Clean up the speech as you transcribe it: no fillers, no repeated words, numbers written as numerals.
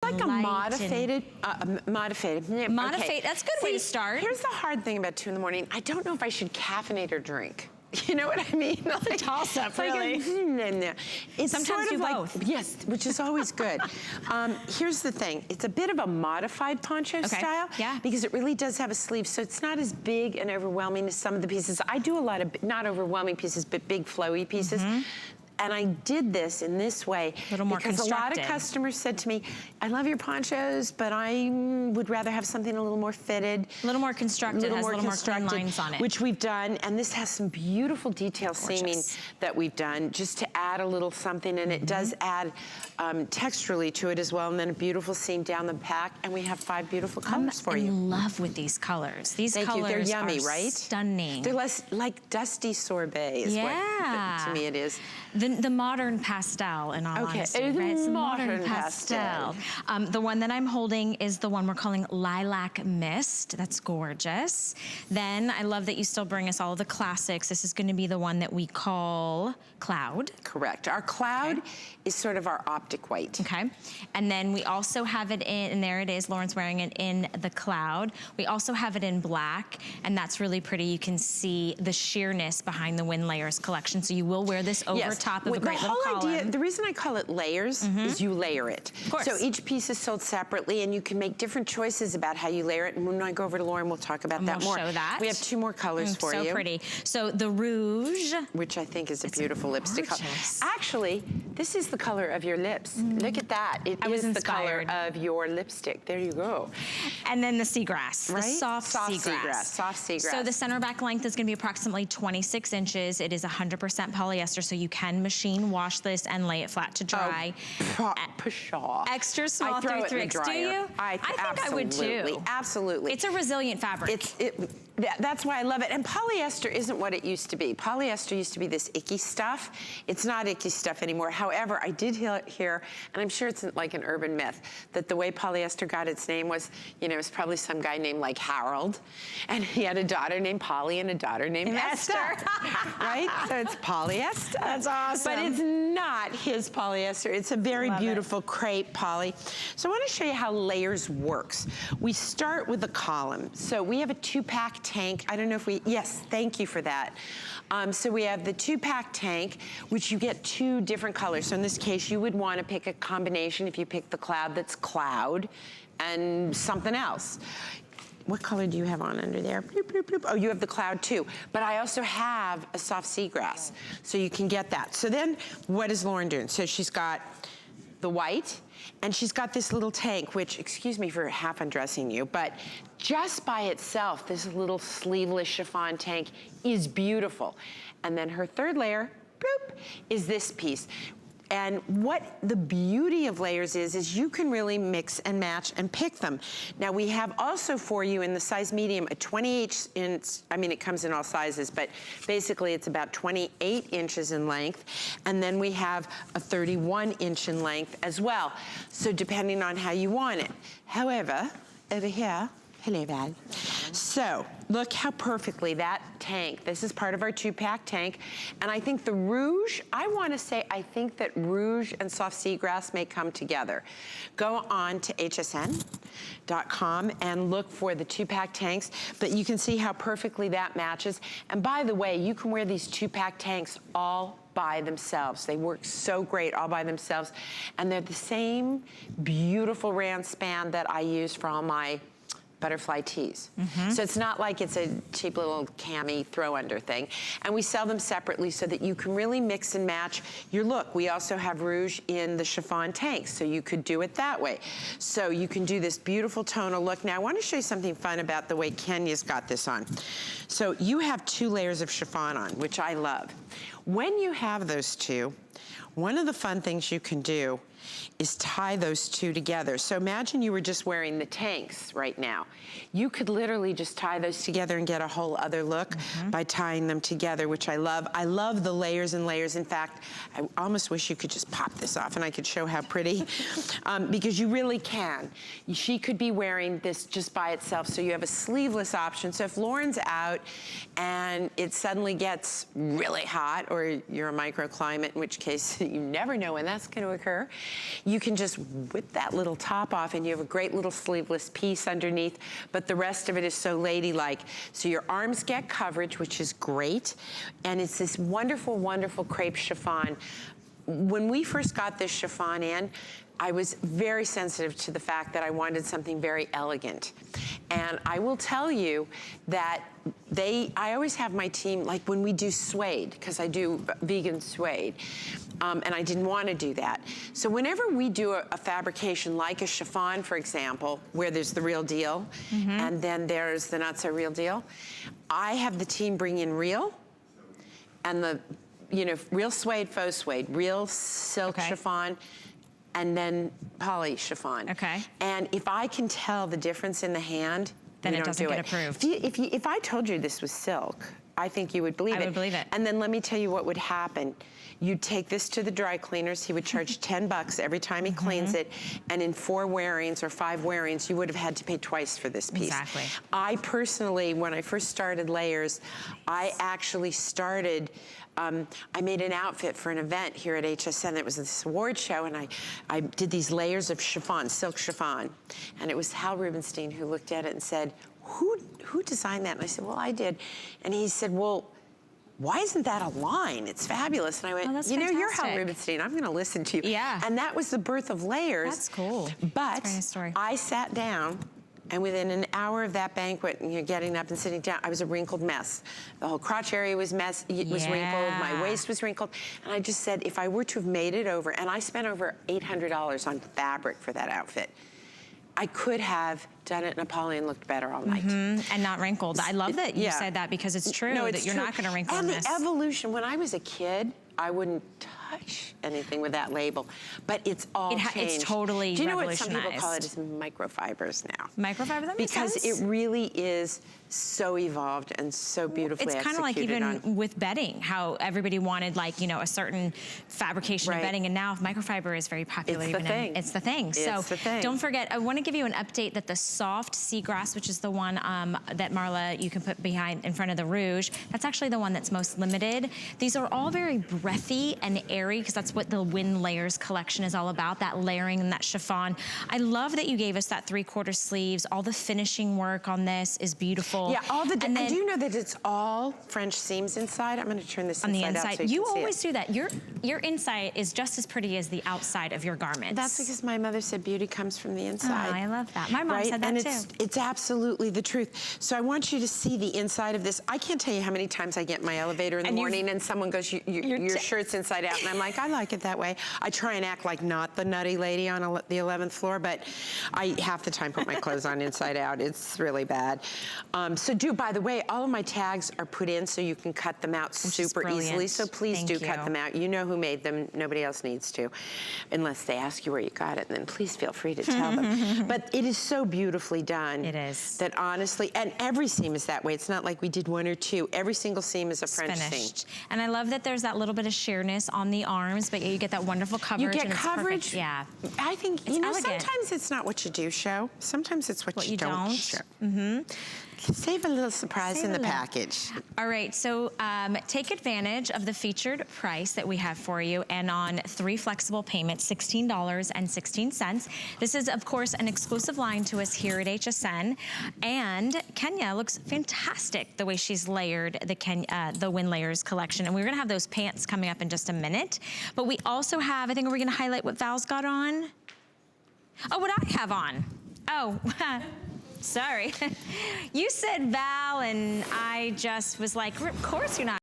Like a modified. Okay. That's a good way to start. Here's the hard thing about 2 in the morning. I don't know if I should caffeinate or drink. You know what I mean? Like, a toss-up, really. It's sometimes sort of do like, both. Yes, which is always good. Here's the thing. It's a bit of a modified poncho style. Yeah. Because it really does have a sleeve, so it's not as big and overwhelming as some of the pieces. I do a lot of, not overwhelming pieces, but big flowy pieces. And I did this in this way because a lot of customers said to me, I love your ponchos, but I would rather have something a little more fitted. A little more constructed, has a little more clean lines on it. Which we've done, and this has some beautiful detail seaming that we've done just to add a little something, and it does add texturally to it as well, and then a beautiful seam down the back, and we have 5 beautiful colors for you. I'm in love with these colors. These colors They're yummy, are right? Stunning. They're less like dusty sorbet is what to me it is. The modern pastel, in all honesty. It's modern pastel. The one that I'm holding is the one we're calling Lilac Mist. That's gorgeous. Then I love that you still bring us all of the classics. This is going to be the one that we call Cloud. Correct. Our Cloud is sort of our optic white. Okay. And then we also have it in, and there it is, Lauren's wearing it in the Cloud. We also have it in black, and that's really pretty. You can see the sheerness behind the WynneLayers collection. So you will wear this over top of a great little column. The reason I call it layers is you layer it. Of course. So each piece is sold separately, and you can make different choices about how you layer it. And when I go over to Lauren, we'll talk about that more. We'll show that. We have 2 more colors for you. So pretty. So the Rouge. Which I think is a beautiful lipstick color. Actually, this is the color of your lips. Look at that. It is the color of your lipstick. There you go. And then the seagrass. Right? The soft seagrass. Soft seagrass. So the center back length is going to be approximately 26 inches. It is 100% polyester, so you can machine wash this and lay it flat to dry. Pshaw. Extra small through 3X. Do you? I think I would too. Absolutely. It's a resilient fabric. That's why I love it. And polyester isn't what it used to be. Polyester used to be this icky stuff. It's not icky stuff anymore. However, I did hear, and I'm sure it's like an urban myth, that the way polyester got its name was, you know, it was probably some guy named like Harold, and he had a daughter named Polly and a daughter named Esther. Right? So it's polyester. That's awesome. But it's not his polyester. It's a very beautiful crepe poly. So I want to show you how layers works. We start with the column. So we have a 2-pack tank. I don't know if yes, thank you for that. So we have the 2-pack tank, which you get 2 different colors. So in this case, you would want to pick a combination if you pick the Cloud that's Cloud and something else. What color do you have on under there? Bloop, bloop, bloop. Oh, you have the Cloud too. But I also have a soft seagrass, so you can get that. So then, what is Lauren doing? So she's got the white, and she's got this little tank, which, excuse me for half undressing you, but just by itself, this little sleeveless chiffon tank is beautiful. And then her third layer, boop, is this piece. And what the beauty of layers is you can really mix and match and pick them. Now we have also for you in the size medium, a 28 inch, I mean it comes in all sizes, but basically it's about 28 inches in length. And then we have a 31 inch in length as well. So depending on how you want it. However, over here, hello Val. So look how perfectly that tank, this is part of our 2-pack tank. And I think the Rouge, I want to say, I think that Rouge and soft seagrass may come together. Go on to hsn.com and look for the 2-pack tanks, but you can see how perfectly that matches. And by the way, you can wear these 2-pack tanks all by themselves. They work so great all by themselves. And they're the same beautiful rayon span that I use for all my butterfly tees. So it's not like it's a cheap little cami throw under thing. And we sell them separately so that you can really mix and match your look. We also have Rouge in the chiffon tanks, so you could do it that way. So you can do this beautiful tonal look. Now I want to show you something fun about the way Kenya's got this on. So you have 2 layers of chiffon on, which I love. When you have those 2, one of the fun things you can do is tie those 2 together. So imagine you were just wearing the tanks right now. You could literally just tie those together and get a whole other look by tying them together, which I love. I love the layers and layers. In fact, I almost wish you could just pop this off and I could show how pretty, because you really can. She could be wearing this just by itself, so you have a sleeveless option. So if Lauren's out and it suddenly gets really hot, or you're a microclimate, in which case you never know when that's going to occur, You can just whip that little top off and you have a great little sleeveless piece underneath, but the rest of it is so ladylike. So your arms get coverage, which is great. And it's this wonderful, wonderful crepe chiffon. When we first got this chiffon in, I was very sensitive to the fact that I wanted something very elegant. And I will tell you that I always have my team, like when we do suede, because I do vegan suede, and I didn't want to do that. So whenever we do a fabrication like a chiffon, for example, where there's the real deal, and then there's the not so real deal, I have the team bring in real, and the, you know, real suede, faux suede, real silk chiffon, and then poly chiffon. Okay. And if I can tell the difference in the hand, then it doesn't get approved. If I told you this was silk, I think you would believe it. I would believe it. And then let me tell you what would happen. You'd take this to the dry cleaners. He would charge 10 bucks every time he cleans it. And in 4 wearings or 5 wearings, you would have had to pay twice for this piece. Exactly. I personally, when I first started Layers, I actually started, I made an outfit for an event here at HSN. It was this award show, and I did these layers of chiffon, silk chiffon. And it was Hal Rubenstein who looked at it and said, who designed that? And I said, well, I did. And he said, well, why isn't that a line? It's fabulous. And I went, you know, you're Hal Rubenstein. I'm going to listen to you. Yeah. And that was the birth of Layers. That's cool. But That's a very nice story. I sat down, and within an hour of that banquet, and you're getting up and sitting down, I was a wrinkled mess. The whole crotch area was was wrinkled, my waist was wrinkled, and I just said, if I were to have made it over, and I spent over $800 on fabric for that outfit, I could have done it in a poly and looked better all night. And not wrinkled. I love that you said that, because it's true that you're not going to wrinkle in this. And the evolution, when I was a kid, I wouldn't touch anything with that label, but it's all changed. It's totally Do you know what revolutionized. some people call it? Is microfibers now. Microfiber, that makes sense. Because it really is so evolved and so beautifully It's kind of like even with bedding, how everybody wanted, like, you know, a certain fabrication of bedding, and now microfiber is very popular. It's the thing. It's the thing. So don't forget, I want to give you an update that the soft seagrass, which is the one that Marla, you can put behind in front of the rouge, that's actually the one that's most limited. These are all very breathy and airy, because that's what the WynneLayers collection is all about, that layering and that chiffon. I love that you gave us that 3/4 sleeves. All the finishing work on this is beautiful. Yeah, and do you know that it's all French seams inside? I'm going to turn this on the inside inside. out so you can always see it. do that. Your inside is just as pretty as the outside of your garments. That's because my mother said beauty comes from the inside. Oh, I love that. My mom said that and too. It's absolutely the truth. So I want you to see the inside of this. I can't tell you how many times I get in my elevator in the morning and someone goes, your shirt's inside out. And I'm like, I like it that way. I try and act like not the nutty lady on the 11th floor, but I half the time put my clothes on inside out. It's really bad. By the way, all of my tags are put in so you can cut them out super easily. So please do cut them out. You know who made them. Nobody else needs to. Unless they ask you where you got it, and then please feel free to tell them. But it is so beautifully done. It is. That honestly, and every seam is that way. It's not like we did 1 or 2. Every single seam is a French seam. And I love that there's that little bit of sheerness on the arms, but you get that wonderful coverage. You get coverage. Yeah. I think, you know, sometimes it's not what you do show. Sometimes it's what you don't show. Save a little surprise in the package. All right, so take advantage of the featured price that we have for you, and on 3 flexible payments, $16.16. This is, of course, an exclusive line to us here at HSN. And Kenya looks fantastic the way she's layered the WynneLayers collection. And we're gonna have those pants coming up in just a minute. But we also have, I think we're gonna highlight what Val's got on. Oh, what I have on. Oh. Sorry. You said Val, and I just was like, of course you're not.